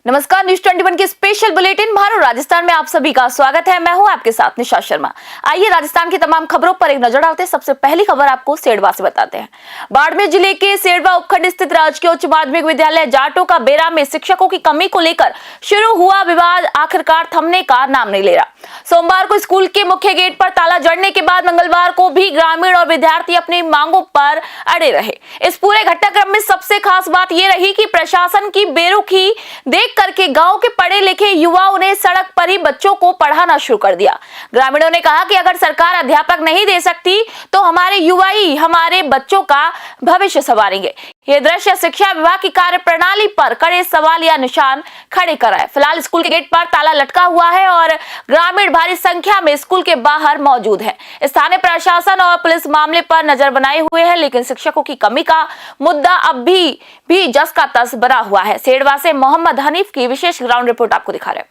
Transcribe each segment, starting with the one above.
नमस्कार, न्यूज 21 के special bulletin Bharat Rajasthan में आप सभी का स्वागत है। मैं हूं आपके साथ निशा शर्मा। आइए राजस्थान की तमाम खबरों पर एक नजर डालते हैं। सबसे पहली खबर आपको सेड़वा से बताते हैं। बाड़मेर जिले के सेड़वा उपखंड स्थित राजकीय उच्च माध्यमिक विद्यालय जाटो का बेरा में शिक्षकों की कमी को लेकर शुरू हुआ विवाद आखिरकार थमने का नाम नहीं ले रहा। सोमवार को स्कूल के मुख्य गेट पर ताला जड़ने के बाद मंगलवार को भी ग्रामीण और विद्यार्थी अपनी मांगों पर अड़े रहे। इस पूरे घटनाक्रम में सबसे खास बात यह रही कि प्रशासन की बेरुखी देख करके गांव के पढ़े लिखे युवाओं ने सड़क पर ही बच्चों को पढ़ाना शुरू कर दिया। ग्रामीणों ने कहा कि अगर सरकार अध्यापक नहीं दे सकती तो हमारे युवा ही हमारे बच्चों का भविष्य संवारेंगे। यह दृश्य शिक्षा विभाग की कार्य प्रणाली पर कड़े सवाल या निशान खड़े कर रहा है। फिलहाल स्कूल के गेट पर ताला लटका हुआ है और ग्रामीण भारी संख्या में स्कूल के बाहर मौजूद है। स्थानीय प्रशासन और पुलिस मामले पर नजर बनाए हुए है, लेकिन शिक्षकों की कमी का मुद्दा अब भी जस का तस बना हुआ है। सेड़वा से मोहम्मद हनीफ की विशेष ग्राउंड रिपोर्ट आपको दिखा रहे हैं।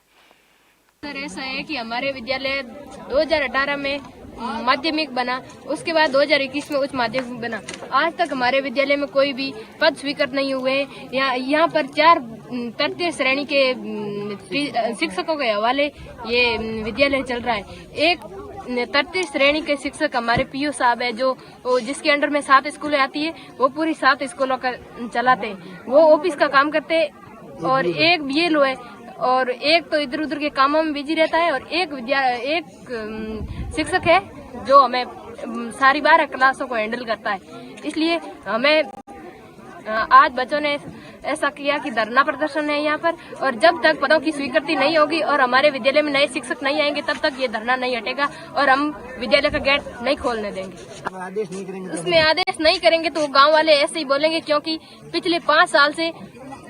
सर, ऐसा है कि हमारे विद्यालय 2018 में माध्यमिक बना, उसके बाद 2021 में उच्च माध्यमिक बना। आज तक हमारे विद्यालय में कोई भी पद स्वीकृत नहीं हुए। यहाँ पर 4 तृतीय श्रेणी के शिक्षकों के हवाले ये विद्यालय चल रहा है। एक तृतीय श्रेणी के शिक्षक हमारे पीओ साहब है, जो जिसके अंडर में 7 स्कूलें आती है, वो पूरी 7 स्कूलों का चलाते हैं। वो ऑफिस का काम करते हैं और एक बीएलओ है और एक तो इधर उधर के कामों में बिजी रहता है और एक शिक्षक है जो हमें सारी 12 क्लासों को हैंडल करता है। इसलिए हमें आज बच्चों ने ऐसा किया कि धरना प्रदर्शन है यहाँ पर, और जब तक पदों की स्वीकृति नहीं होगी और हमारे विद्यालय में नए शिक्षक नहीं आएंगे तब तक ये धरना नहीं हटेगा और हम विद्यालय का गेट नहीं खोलने देंगे। उसमें आदेश नहीं करेंगे तो गांव वाले ऐसे ही बोलेंगे, क्योंकि पिछले 5 साल से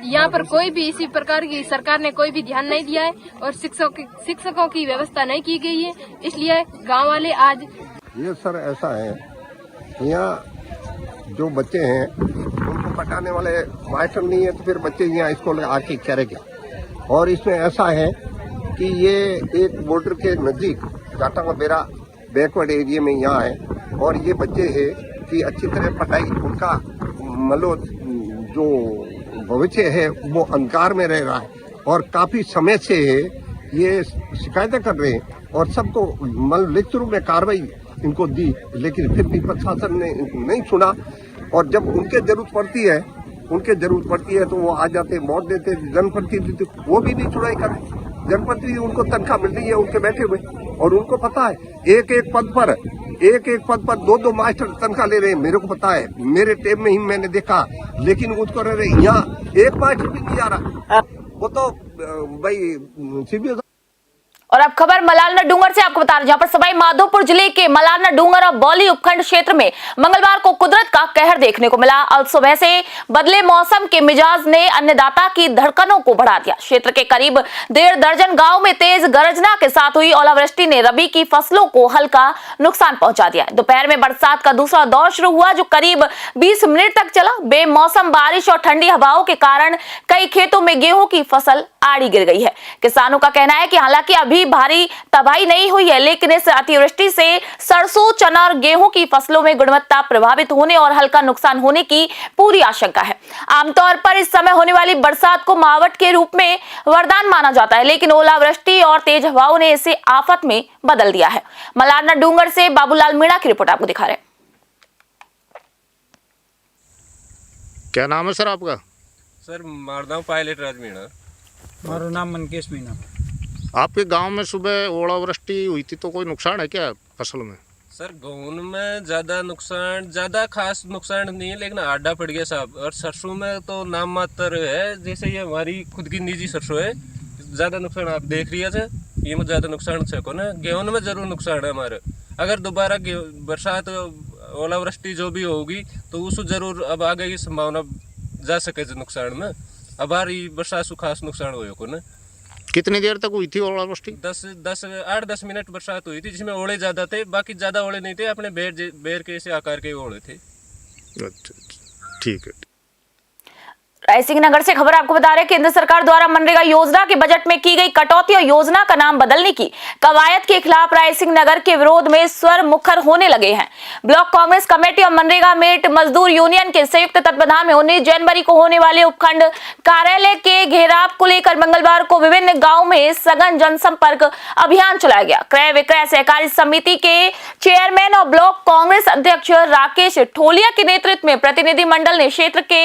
यहाँ पर कोई भी इसी प्रकार की सरकार ने कोई भी ध्यान नहीं दिया है और शिक्षकों की व्यवस्था नहीं की गई है। इसलिए गांव वाले आज ये सर ऐसा है, यहाँ जो बच्चे हैं उनको पढ़ाने वाले मास्टर नहीं है, तो फिर बच्चे यहाँ स्कूल आके करेंगे। और इसमें ऐसा है कि ये एक बॉर्डर के नजदीक जाटा का बेरा बैकवर्ड एरिया में यहाँ है और ये बच्चे हैं कि अच्छी तरह पढ़ाई उनका मतलब जो भविष्य है वो अंधकार में रह रहा है और काफी समय से ये शिकायतें कर रहे हैं और सबको मतलब लिखित रूप में कार्रवाई इनको दी, लेकिन फिर भी प्रशासन ने नहीं सुना। और जब उनके जरूरत पड़ती है तो वो आ जाते, वोट देते। जनप्रतिनिधि वो भी नहीं सुनाई कर रहे। जनप्रतिनिधि उनको तनख्वाह मिल रही है उनके बैठे हुए, और उनको पता है एक एक पद पर 2-2 मास्टर तनख्वाह ले रहे हैं। मेरे को पता है, मेरे टेम में ही मैंने देखा, लेकिन उसको रह रहे यहाँ एक मास्टर भी नहीं आ रहा। वो तो भाई सीबीएस। और अब खबर मलारना डूंगर से आपको बता रहे हैं, जहां पर सवाई माधोपुर जिले के मलारना डूंगर और बौली उपखंड क्षेत्र में मंगलवार को कुदरत का कहर देखने को मिला। अल सुबह से बदले मौसम के मिजाज ने अन्नदाता की धड़कनों को बढ़ा दिया। क्षेत्र के करीब 1.5 दर्जन गांव में तेज गर्जना के साथ हुई ओलावृष्टि ने रबी की फसलों को हल्का नुकसान पहुंचा दिया। दोपहर में बरसात का दूसरा दौर शुरू हुआ, जो करीब 20 मिनट तक चला। बेमौसम बारिश और ठंडी हवाओं के कारण कई खेतों में गेहूं की फसल आड़ी गिर गई है। किसानों का कहना है कि हालांकि अभी भारी तबाही नहीं हुई है, लेकिन इस अतिवृष्टि से सरसों, चना और गेहूं की फसलों में गुणवत्ता प्रभावित होने और हल्का नुकसान होने की पूरी आशंका है। आमतौर पर इस समय होने वाली बरसात को मावठ के रूप में वरदान माना जाता है, लेकिन ओलावृष्टि और तेज हवाओं ने इसे आफत में बदल दिया है। मलारना डूंगर से बाबूलाल मीणा की रिपोर्ट आपको दिखा रहे हैं। क्या नाम है सर आपका? सर मारदाव पायलट राज मीणा। मारो नाम मनकेश मीणा। आपके गांव में सुबह ओलावृष्टि हुई थी, तो कोई नुकसान है क्या फसल में? सर गेहूं में ज़्यादा खास नुकसान नहीं है, लेकिन आडा पड़ गया साहब। और सरसों में तो नाम मात्र है, जैसे ये हमारी खुद की निजी सरसों है। ज़्यादा नुकसान आप देख रही है, ये में ज़्यादा नुकसान सको ना। गेहूं में ज़रूर नुकसान है हमारे। अगर दोबारा बरसात ओलावृष्टि जो भी होगी तो उसको ज़रूर अब आगे की संभावना जा सके नुकसान में। अब आ रही बरसात से खास नुकसान हो को ना। कितनी देर तक हुई थी ओलावृष्टि? 8-10 मिनट बरसात हुई थी, जिसमें ओले ज्यादा थे, बाकी ज्यादा ओले नहीं थे। अपने बेर के ऐसे आकार के ओले थे। अच्छा, ठीक है। रायसिंह नगर से खबर आपको बता रहे हैं, केंद्र सरकार द्वारा मनरेगा योजना के बजट में की गई कटौती और योजना का नाम बदलने की कवायद के खिलाफ रायसिंह नगर के विरोध में स्वर मुखर होने लगे हैं। ब्लॉक कांग्रेस कमेटी और मनरेगा मेट मजदूर यूनियन के संयुक्त तत्वावधान में 19 जनवरी को होने वाले उपखंड कार्यालय के घेराव को लेकर मंगलवार को विभिन्न गाँव में सघन जनसंपर्क अभियान चलाया गया। क्रय विक्रय सहकारी समिति के चेयरमैन और ब्लॉक कांग्रेस अध्यक्ष राकेश ठोलिया के नेतृत्व में प्रतिनिधिमंडल ने क्षेत्र के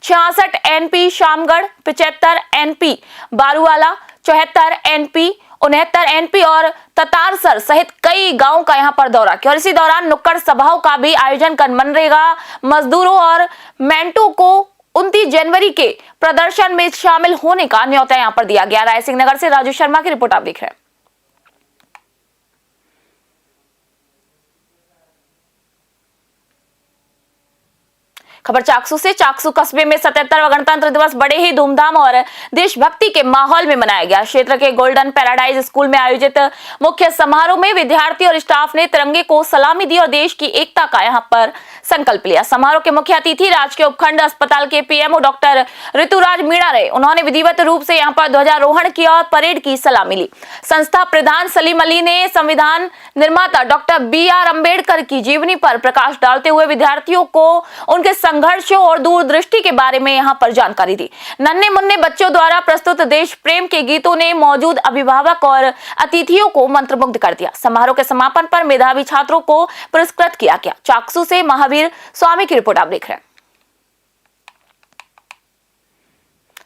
66 NP Shamgarh, 75 NP Baruwala, 74 NP, 69 NP और ततारसर सहित कई गांवों का यहां पर दौरा किया और इसी दौरान नुक्कड़ सभाओं का भी आयोजन कर मनरेगा मजदूरों और मेंटो को 29 जनवरी के प्रदर्शन में शामिल होने का न्योता यहां पर दिया गया। रायसिंह नगर से राजू शर्मा की रिपोर्ट आप देख रहे हैं। खबर चाकसू से। चाकसू कस्बे में 77वां गणतंत्र दिवस बड़े ही धूमधाम और देशभक्ति के माहौल में मनाया गया। क्षेत्र के गोल्डन पैराडाइज स्कूल में आयोजित मुख्य समारोह में विद्यार्थी और स्टाफ ने तिरंगे को सलामी दी और देश की एकता का यहां पर संकल्प लिया। समारोह के मुख्य अतिथि राजकीय उपखंड अस्पताल के पीएमओ डॉक्टर ऋतुराज मीणा रहे। उन्होंने विधिवत रूप से यहां पर ध्वजारोहण किया और परेड की सलामी ली। संस्था प्रधान सलीम अली ने संविधान निर्माता डॉक्टर BR अम्बेडकर की जीवनी पर प्रकाश डालते हुए विद्यार्थियों को उनके संघर्षों और दूरदृष्टि के बारे में यहां पर जानकारी दी। नन्हे मुन्ने बच्चों द्वारा प्रस्तुत देश प्रेम के गीतों ने मौजूद अभिभावक और अतिथियों को मंत्रमुग्ध कर दिया। समारोह के समापन पर मेधावी छात्रों को पुरस्कृत किया गया। चाकसू से महावीर स्वामी की रिपोर्ट आप देख रहे हैं।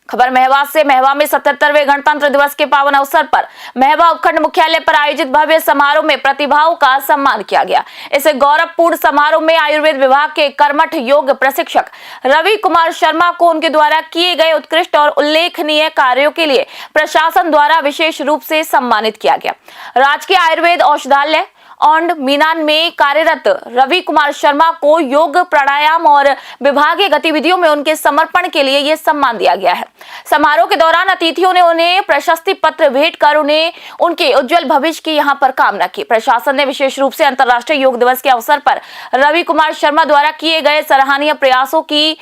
खबर महवा से। महवा में 77वें गणतंत्र दिवस के पावन अवसर पर महवा उपखंड मुख्यालय पर आयोजित भव्य समारोह में प्रतिभाओं का सम्मान किया गया। इस गौरवपूर्ण समारोह में आयुर्वेद विभाग के कर्मठ योग प्रशिक्षक रवि कुमार शर्मा को उनके द्वारा किए गए उत्कृष्ट और उल्लेखनीय कार्यों के लिए प्रशासन द्वारा विशेष रूप से सम्मानित किया गया। राजकीय आयुर्वेद औषधालय औंड मीनान में कार्यरत रवि कुमार शर्मा को योग, प्राणायाम और विभागीय गतिविधियों में उनके समर्पण के लिए यह सम्मान दिया गया है। समारोह के दौरान अतिथियों ने उन्हें प्रशस्ति पत्र भेंट कर उन्हें उनके उज्जवल भविष्य की यहां पर कामना की। प्रशासन ने विशेष रूप से अंतर्राष्ट्रीय योग दिवस के अवसर पर रवि कुमार शर्मा द्वारा किए गए सराहनीय प्रयासों की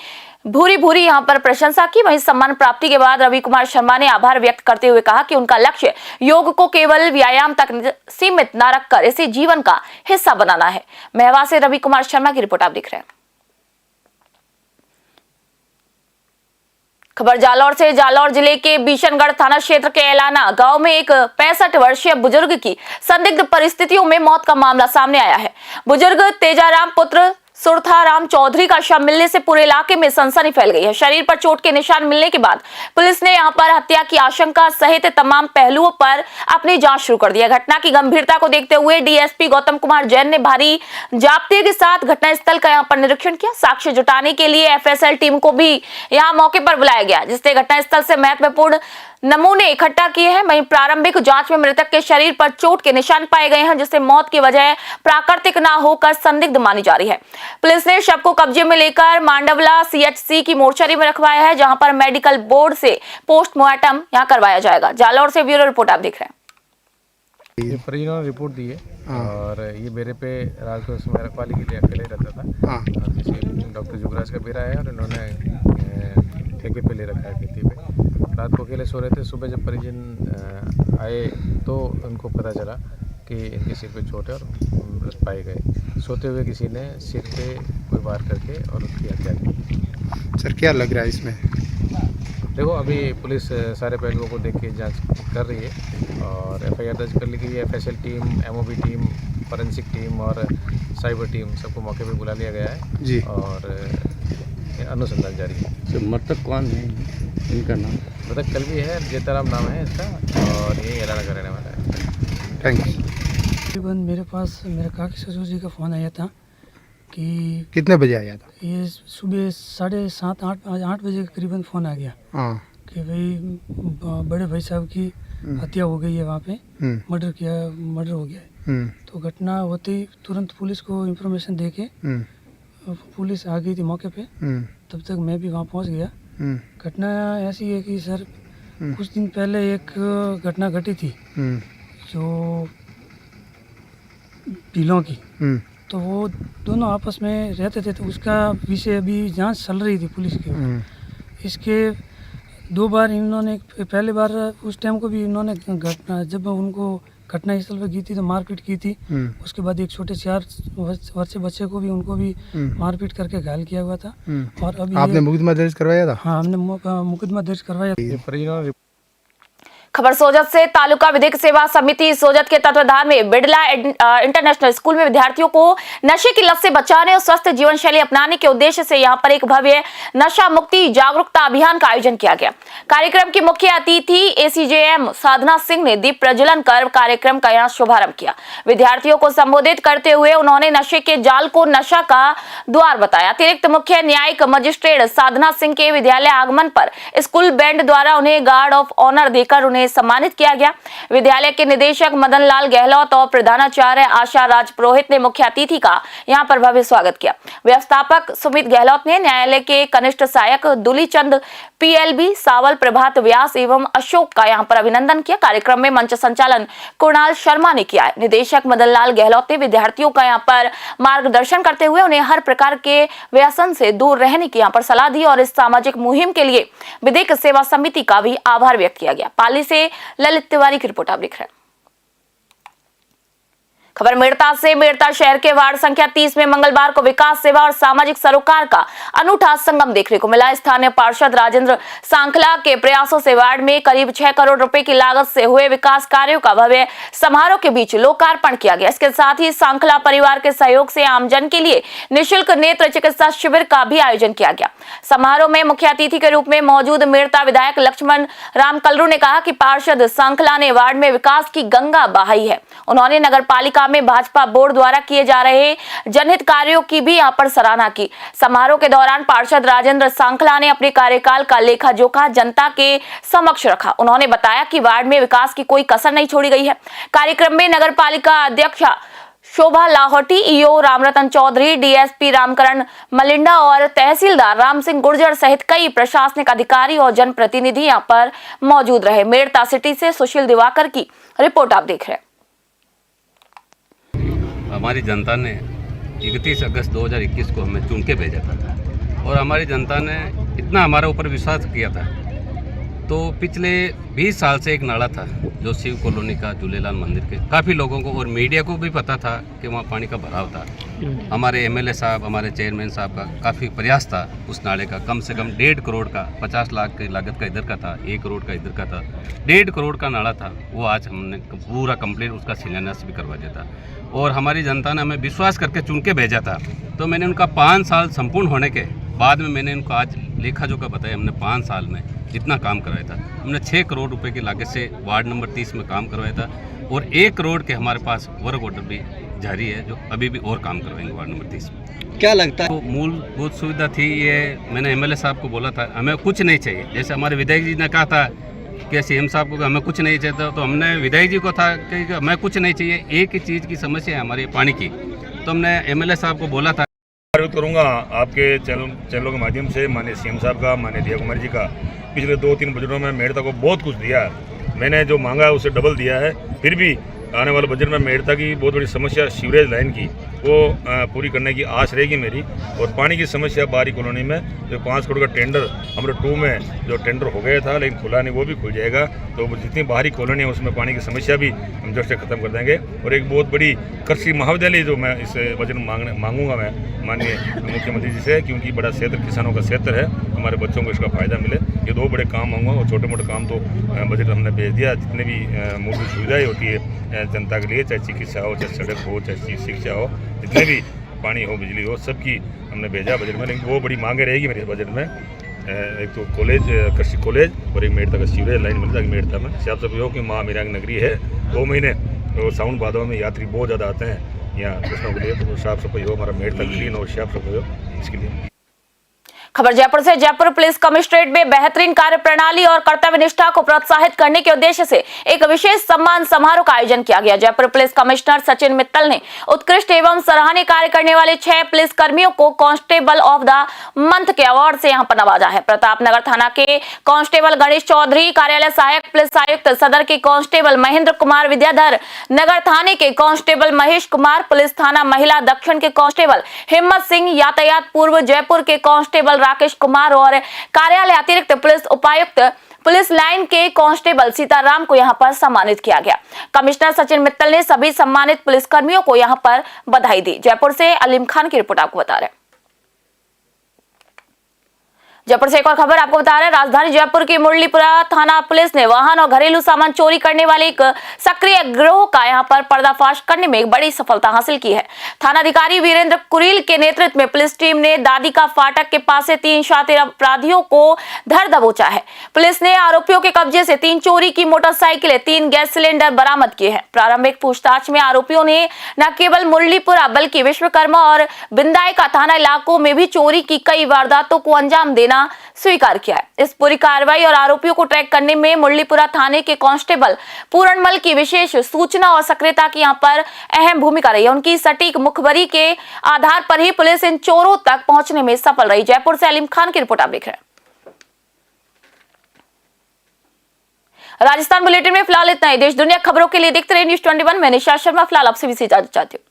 भूरी यहां पर प्रशंसा की। वहीं सम्मान प्राप्ति के बाद रवि कुमार शर्मा ने आभार व्यक्त करते हुए कहा कि उनका लक्ष्य योग को केवल व्यायाम तक सीमित न रखकर इसे जीवन का हिस्सा बनाना है। महवा से रवि कुमार शर्मा की रिपोर्ट आप देख रहे हैं। खबर जालौर से। जालौर जिले के बिशनगढ़ थाना क्षेत्र के एलाना गांव में एक 65 वर्षीय बुजुर्ग की संदिग्ध परिस्थितियों में मौत का मामला सामने आया है। बुजुर्ग तेजाराम पुत्र सुरथाराम चौधरी का शव मिलने से पूरे इलाके में सनसनी फैल गई है। शरीर पर चोट के निशान मिलने के बाद पुलिस ने यहां पर हत्या की आशंका सहित तमाम पहलुओं पर अपनी जांच शुरू कर दी है। घटना की गंभीरता को देखते हुए डीएसपी गौतम कुमार जैन ने भारी जाब्ते के साथ घटनास्थल का यहां पर निरीक्षण किया। साक्ष्य जुटाने के लिए एफएसएल टीम को भी यहां मौके पर बुलाया गया, जिससे घटनास्थल से महत्वपूर्ण नमूने इकट्ठा किए हैं। वहीं प्रारंभिक जांच में मृतक के शरीर पर चोट के निशान पाए गए हैं, जिससे मौत की वजह प्राकृतिक ना होकर संदिग्ध मानी जा रही है। पुलिस ने शव को कब्जे में लेकर मांडवला CHC की मोर्चरी में रखवाया है, जहां पर मेडिकल बोर्ड से पोस्टमार्टम यहां करवाया जाएगा। जालौर से ब्यूरो रिपोर्ट आप देख रहे हैं। ये परिजनों ने रिपोर्ट दी है और ये मेरे पे रात को उसमें रखवाली के लिए अकेले रहता था। और किसी डॉक्टर जुगराज का बेरा है और इन्होंने ठेके पे ले रखा है खेती पे। रात को अकेले सो रहे थे। सुबह जब परिजन आए तो उनको पता चला कि इनके सिर पे चोट है और मृत पाए गए। सोते हुए किसी ने सिर पे कोई वार करके और उसकी हत्या की। सर क्या लग रहा है इसमें? देखो अभी पुलिस सारे पहलुओं को देख के जांच कर रही है और FIR दर्ज कर ली गई है। FSL team, MOB team, forensic team और साइबर टीम सबको मौके पे बुला लिया गया है जी। और अनुसंधान जारी है। तो मृतक कौन है, इनका नाम? मृतक कल भी है, जेताराम नाम है इसका और ये एलाना का रहने वाला है। Thank you. तकरीबन मेरे पास मेरे काकी ससुर जी का फ़ोन आया था कि कितने बजे आया था? ये सुबह 7:30 8 बजे के करीबन फ़ोन आ गया हाँ। कि भाई बड़े भाई साहब की हत्या हो गई है, वहाँ पे मर्डर हो गया है। तो घटना होते ही तुरंत पुलिस को इन्फॉर्मेशन दे के पुलिस आ गई थी मौके पे। तब तक मैं भी वहाँ पहुँच गया। घटना ऐसी है कि सर कुछ दिन पहले एक घटना घटी थी जो भीलों की, तो वो दोनों आपस में रहते थे, तो उसका विषय अभी जांच चल रही थी पुलिस की। इसके 2 बार इन्होंने, पहले बार उस टाइम को भी इन्होंने घटना, जब उनको घटना स्थल पर की थी तो मारपीट की थी। उसके बाद एक छोटे 4 वर्षीय बच्चे को भी, उनको भी मारपीट करके घायल किया हुआ था। और अभी आपने मुकदमा दर्ज करवाया था? हाँ, हमने मुकदमा दर्ज करवाया। परिजनों खबर सोजत से। तालुका विधिक सेवा समिति सोजत के तत्वाधान में बिड़ला इंटरनेशनल स्कूल में विद्यार्थियों को नशे की लत से बचाने और स्वस्थ जीवन शैली अपनाने के उद्देश्य से यहां पर एक भव्य नशा मुक्ति जागरूकता अभियान का आयोजन किया गया। कार्यक्रम की मुख्य अतिथि एसीजेएम साधना सिंह ने दीप प्रज्वलन कर कार्यक्रम का यहां शुभारंभ किया। विद्यार्थियों को संबोधित करते हुए उन्होंने नशे के जाल को नशा का द्वार बताया। अतिरिक्त मुख्य न्यायिक मजिस्ट्रेट साधना सिंह के विद्यालय आगमन पर स्कूल बैंड द्वारा उन्हें गार्ड ऑफ ऑनर देकर उन्हें सम्मानित किया गया। विद्यालय के निदेशक मदन लाल गहलोत और प्रधानाचार्य आशा राज पुरोहित ने मुख्य अतिथि का यहां पर भव्य स्वागत किया। व्यवस्थापक सुमित गहलोत ने न्यायालय के कनिष्ठ सहायक दुलीचंद पीएलबी सावल, प्रभात व्यास एवं अशोक का यहां पर अभिनंदन किया। कार्यक्रम में मंच संचालन कुणाल शर्मा ने किया। निदेशक मदन लाल गहलोत ने विद्यार्थियों का यहां पर मार्गदर्शन करते हुए उन्हें हर प्रकार के व्यसन से दूर रहने की यहां पर सलाह दी और इस सामाजिक मुहिम के लिए विधिक सेवा समिति का भी आभार व्यक्त किया गया। पाली से ललित तिवारी की रिपोर्ट आप देख रहे हैं। खबर मेड़ता से। मेड़ता शहर के वार्ड संख्या 30 में मंगलवार को विकास सेवा और सामाजिक सरोकार का अनूठा संगम देखने को मिला। स्थानीय पार्षद राजेंद्र सांखला के प्रयासों से वार्ड में करीब 6 करोड़ रुपए की लागत से हुए विकास कार्यों का भव्य समारोह के बीच लोकार्पण किया गया। इसके साथ ही सांखला परिवार के सहयोग से आमजन के लिए निःशुल्क नेत्र चिकित्सा शिविर का भी आयोजन किया गया। समारोह में मुख्य अतिथि के रूप में मौजूद मेड़ता विधायक लक्ष्मण राम कलरू ने कहा कि पार्षद सांखला ने वार्ड में विकास की गंगा बहाई है। उन्होंने नगर पालिका में भाजपा बोर्ड द्वारा किए जा रहे जनहित कार्यों की भी यहां पर सराहना की। समारोह के दौरान पार्षद राजेंद्र सांखला ने अपने कार्यकाल का लेखा जोखा जनता के समक्ष रखा। उन्होंने बताया कि वार्ड में विकास की कोई कसर नहीं छोड़ी गई है। कार्यक्रम में नगर पालिका अध्यक्षा शोभा लाहौटी, ईओ रामरतन चौधरी, डीएसपी रामकरण मलिंडा और तहसीलदार राम सिंह गुर्जर सहित कई प्रशासनिक अधिकारी और जनप्रतिनिधि यहां पर मौजूद रहे। मेड़ता सिटी से सुशील दिवाकर की रिपोर्ट आप देख रहे हैं। हमारी जनता ने 31 अगस्त 2021 को हमें चुन के भेजा था और हमारी जनता ने इतना हमारे ऊपर विश्वास किया था। तो पिछले 20 साल से एक नाला था जो शिव कॉलोनी का झूलेलाल मंदिर के, काफ़ी लोगों को और मीडिया को भी पता था कि वहाँ पानी का भराव था। हमारे एमएलए साहब, हमारे चेयरमैन साहब का काफ़ी प्रयास था उस नाले का। कम से कम 1.5 करोड़ का, 50 लाख की लागत का इधर का था, 1 करोड़ का इधर का था, 1.5 करोड़ का नाला था। वो आज हमने पूरा कंप्लीट उसका शिलान्यास भी करवा दिया था और हमारी जनता ने हमें विश्वास करके चुन के भेजा था। तो मैंने उनका 5 साल संपूर्ण होने के बाद में मैंने उनको आज लेखा जोखा बताया। हमने 5 साल में इतना काम करवाया था। हमने 6 करोड़ रुपए की लागत से वार्ड नंबर 30 में काम करवाया था और 1 करोड़ के हमारे पास वर्क ऑर्डर भी जारी है जो अभी भी और काम करवाएंगे वार्ड नंबर 30 में। क्या लगता है? तो मूलभूत सुविधा थी ये, मैंने एमएलए साहब को बोला था हमें कुछ नहीं चाहिए। जैसे हमारे विधायक जी ने कहा था कि सीएम साहब को हमें कुछ नहीं चाहिए, तो हमने विधायक जी को था कि हमें कुछ नहीं चाहिए, एक ही चीज़ की समस्या है हमारी पानी की। तो हमने एमएलए साहब को बोला था। करूँगा आपके चैनलों के माध्यम से माननीय सीएम साहब का, माननीय दिया कुमार जी का। पिछले 2-3 बजटों में मेड़ता को बहुत कुछ दिया है। मैंने जो मांगा है उससे डबल दिया है। फिर भी आने वाले बजट में मेड़ता की बहुत बड़ी समस्या सीवरेज लाइन की वो पूरी करने की आश रहेगी मेरी। और पानी की समस्या बाहरी कॉलोनी में जो 5 करोड़ का टेंडर अमृत 2 में जो टेंडर हो गया था लेकिन खुला नहीं, वो भी खुल जाएगा। तो जितनी बाहरी कॉलोनी है उसमें पानी की समस्या भी हम जड़ से ख़त्म कर देंगे। और एक बहुत बड़ी कृषि महाविद्यालय जो मैं इस बजट में मांगूंगा मैं माननीय मुख्यमंत्री जी से, क्योंकि बड़ा क्षेत्र किसानों का क्षेत्र है, हमारे बच्चों को इसका फ़ायदा मिले। ये 2 बड़े काम मांगूंगा और छोटे मोटे काम तो बजट हमने भेज दिया। जितने भी मूलभूत सुविधाएँ होती है जनता के लिए, चाहे चिकित्सा हो, चाहे सड़क हो, चाहे शिक्षा हो, जितने भी पानी हो, बिजली हो, सबकी हमने भेजा बजट में। लेकिन वो बड़ी मांगे रहेगी मेरे बजट में। एक तो कॉलेज, कृषि कॉलेज और एक मेड़ता का सीवरेज लाइन मिल जाएगी मेड़ता में। साफ सफाई हो कि माँ मेरांग नगरी है, 2 महीने तो साउन भादों में यात्री बहुत ज़्यादा आते हैं यहाँ कृष्णों के लिए। तो साफ सफाई हो, हमारा मेड़ता क्लीन और साफ सफाई हो, इसके लिए। खबर जयपुर से। जयपुर पुलिस कमिश्नरेट में बेहतरीन कार्य प्रणाली और कर्तव्य निष्ठा को प्रोत्साहित करने के उद्देश्य से एक विशेष सम्मान समारोह का आयोजन किया गया। जयपुर पुलिस कमिश्नर सचिन मित्तल ने उत्कृष्ट एवं सराहनीय कार्य करने वाले 6 पुलिस कर्मियों को कांस्टेबल ऑफ द मंथ के अवार्ड से यहां पर नवाजा है। प्रतापनगर थाना के कांस्टेबल गणेश चौधरी, कार्यालय सहायक पुलिस आयुक्त सदर के कांस्टेबल महेंद्र कुमार विद्याधर, नगर थाने के कांस्टेबल महेश कुमार, पुलिस थाना महिला दक्षिण के कांस्टेबल हिम्मत सिंह, यातायात पूर्व जयपुर के कांस्टेबल राकेश कुमार और कार्यालय अतिरिक्त पुलिस उपायुक्त पुलिस लाइन के कांस्टेबल सीताराम को यहां पर सम्मानित किया गया। कमिश्नर सचिन मित्तल ने सभी सम्मानित पुलिसकर्मियों को यहां पर बधाई दी। जयपुर से अलीम खान की रिपोर्ट आपको बता रहे हैं। जयपुर से एक और खबर आपको बता रहे हैं। राजधानी जयपुर की मुरलीपुरा थाना पुलिस ने वाहन और घरेलू सामान चोरी करने वाले एक सक्रिय गिरोह का यहां पर पर्दाफाश करने में एक बड़ी सफलता हासिल की है। थानाधिकारी वीरेंद्र कुरील के नेतृत्व में पुलिस टीम ने दादी का फाटक के पास से 3 शातिर अपराधियों को धर दबोचा है। पुलिस ने आरोपियों के कब्जे से 3 चोरी की मोटरसाइकिलें, 3 गैस सिलेंडर बरामद किए हैं। प्रारंभिक पूछताछ में आरोपियों ने न केवल मुरलीपुरा बल्कि विश्वकर्मा और बिंदायका थाना इलाकों में भी चोरी की कई वारदातों को अंजाम देना स्वीकार किया है। इस पूरी कार्रवाई और आरोपियों को ट्रैक करने में मुरलीपुरा थाने के कांस्टेबल पूरणमल की विशेष सूचना और सक्रियता की यहां पर अहम भूमिका रही है। उनकी सटीक मुखबरी के आधार पर ही पुलिस इन चोरों तक पहुंचने में सफल रही। जयपुर से अलीम खान की रिपोर्ट आप देख रहे हैं। राजस्थान बुलेटिन में फिलहाल इतना ही। देश दुनिया खबरों के लिए देखते रहिए न्यूज़ 21। मैं निशा शर्मा फिलहाल आपसे भी इजाजत चाहती हूँ।